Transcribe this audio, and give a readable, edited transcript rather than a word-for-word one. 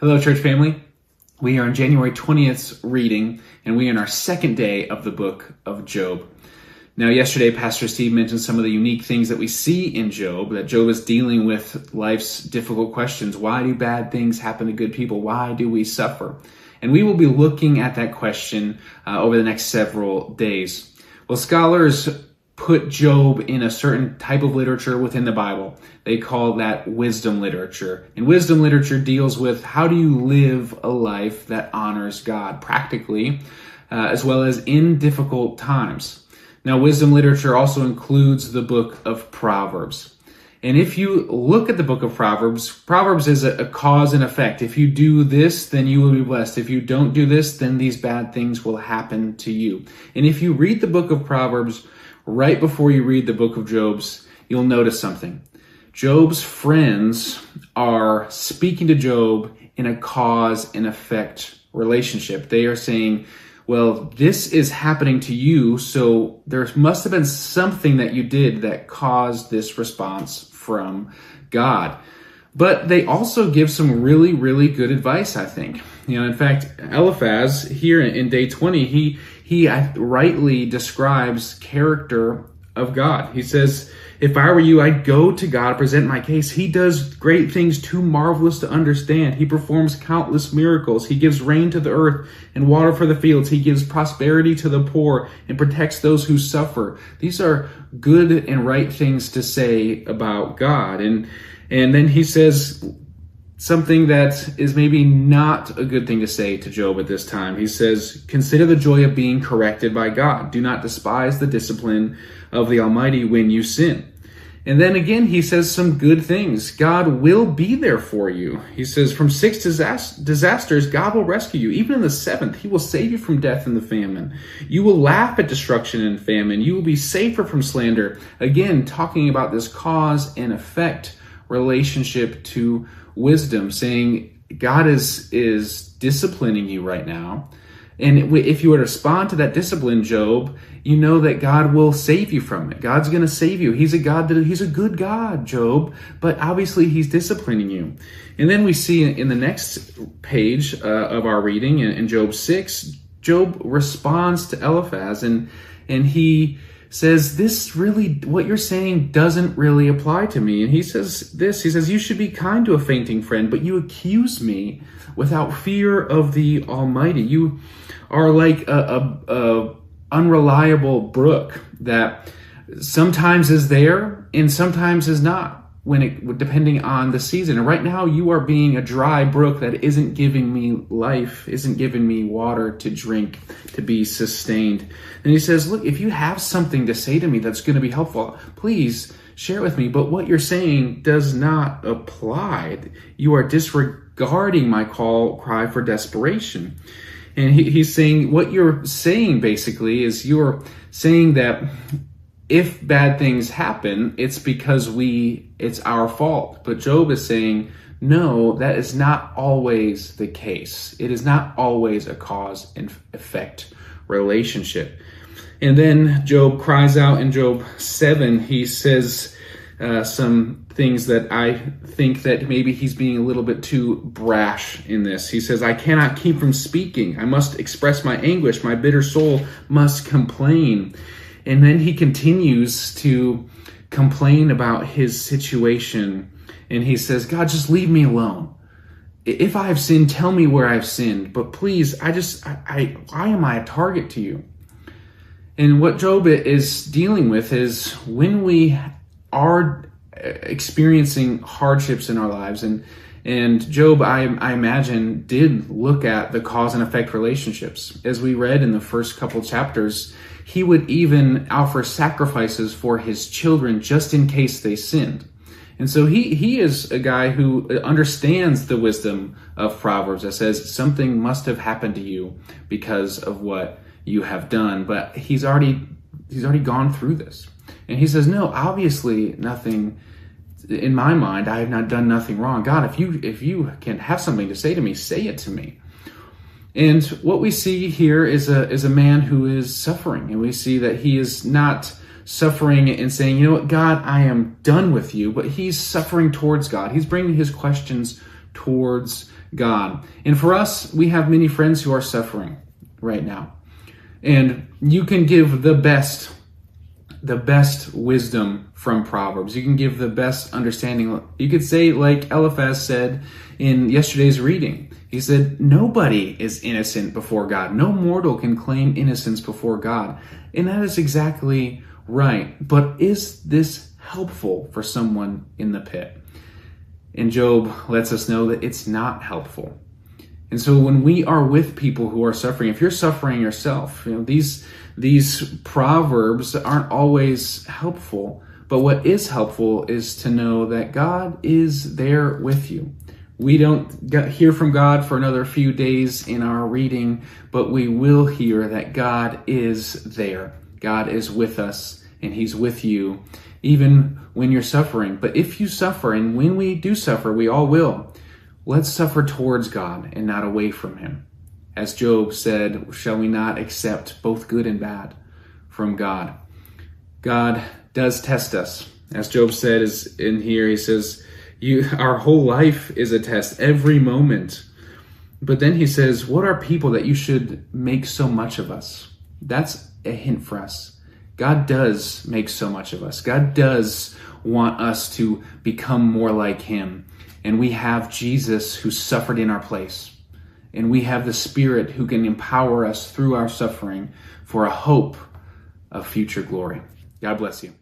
Hello, church family. We are on January 20th reading, and we are in our second day of the book of Job. Now, yesterday, Pastor Steve mentioned some of the unique things that we see in Job, that Job is dealing with life's difficult questions. Why do bad things happen to good people? Why do we suffer? And we will be looking at that question over the next several days. Well, scholars put Job in a certain type of literature within the Bible. They call that wisdom literature. And wisdom literature deals with how do you live a life that honors God practically, as well as in difficult times. Now, wisdom literature also includes the book of Proverbs. And if you look at the book of Proverbs, Proverbs is a cause and effect. If you do this, then you will be blessed. If you don't do this, then these bad things will happen to you. And if you read the book of Proverbs right before you read the book of Job's, you'll notice something. Job's friends are speaking to Job in a cause and effect relationship. They are saying, well, this is happening to you, so there must have been something that you did that caused this response from God. But they also give some really, really good advice, I think. In fact, Eliphaz here in day 20, he rightly describes character of God. He says, if I were you, I'd go to God, present my case. He does great things too marvelous to understand. He performs countless miracles. He gives rain to the earth and water for the fields. He gives prosperity to the poor and protects those who suffer. These are good and right things to say about God. And then he says something that is maybe not a good thing to say to Job at this time. He says, consider the joy of being corrected by God. Do not despise the discipline of the Almighty when you sin. And then again, he says some good things. God will be there for you. He says, from 6 disasters, God will rescue you. Even in the 7th, he will save you from death and the famine. You will laugh at destruction and famine. You will be safer from slander. Again, talking about this cause and effect relationship to wisdom, saying God is disciplining you right now. And if you were to respond to that discipline, Job, you know that God will save you from it. God's going to save you. He's a good God, Job, but obviously he's disciplining you. And then we see in the next page of our reading in Job 6, Job responds to Eliphaz and he says, what you're saying doesn't really apply to me. And he says, you should be kind to a fainting friend, but you accuse me without fear of the Almighty. You are like a unreliable brook that sometimes is there and sometimes is not, depending on the season. And right now you are being a dry brook that isn't giving me life, isn't giving me water to drink, to be sustained. And he says, look, if you have something to say to me that's going to be helpful, please share it with me. But what you're saying does not apply. You are disregarding my cry for desperation. And he's saying, what you're saying basically is you're saying that if bad things happen, it's because it's our fault. But Job is saying, no, that is not always the case. It is not always a cause and effect relationship. And then Job cries out in Job 7. He says some things that I think that maybe he's being a little bit too brash in this. He says, I cannot keep from speaking. I must express my anguish. My bitter soul must complain. And then he continues to complain about his situation. And he says, God, just leave me alone. If I have sinned, tell me where I've sinned. But please, why am I a target to you? And what Job is dealing with is when we are experiencing hardships in our lives, and Job, I imagine, did look at the cause and effect relationships. As we read in the first couple chapters, he would even offer sacrifices for his children just in case they sinned. And so he is a guy who understands the wisdom of Proverbs that says something must have happened to you because of what you have done. But he's already gone through this. And he says, no, obviously nothing, in my mind, I have not done nothing wrong. God, if you can have something to say to me, say it to me. And what we see here is a man who is suffering. And we see that he is not suffering and saying, you know what, God, I am done with you. But he's suffering towards God. He's bringing his questions towards God. And for us, we have many friends who are suffering right now. And you can give the best wisdom from Proverbs. You can give the best understanding. You could say, like Eliphaz said in yesterday's reading, he said, nobody is innocent before God. No mortal can claim innocence before God. And that is exactly right. But is this helpful for someone in the pit? And Job lets us know that it's not helpful. And so when we are with people who are suffering, if you're suffering yourself, these proverbs aren't always helpful. But what is helpful is to know that God is there with you. We don't hear from God for another few days in our reading, but we will hear that God is there. God is with us, and He's with you, even when you're suffering. But if you suffer, and when we do suffer, we all will, let's suffer towards God and not away from Him. As Job said, shall we not accept both good and bad from God? God does test us. As Job said is in here, he says, our whole life is a test, every moment. But then he says, what are people that you should make so much of us? That's a hint for us. God does make so much of us. God does want us to become more like Him. And we have Jesus who suffered in our place. And we have the Spirit who can empower us through our suffering for a hope of future glory. God bless you.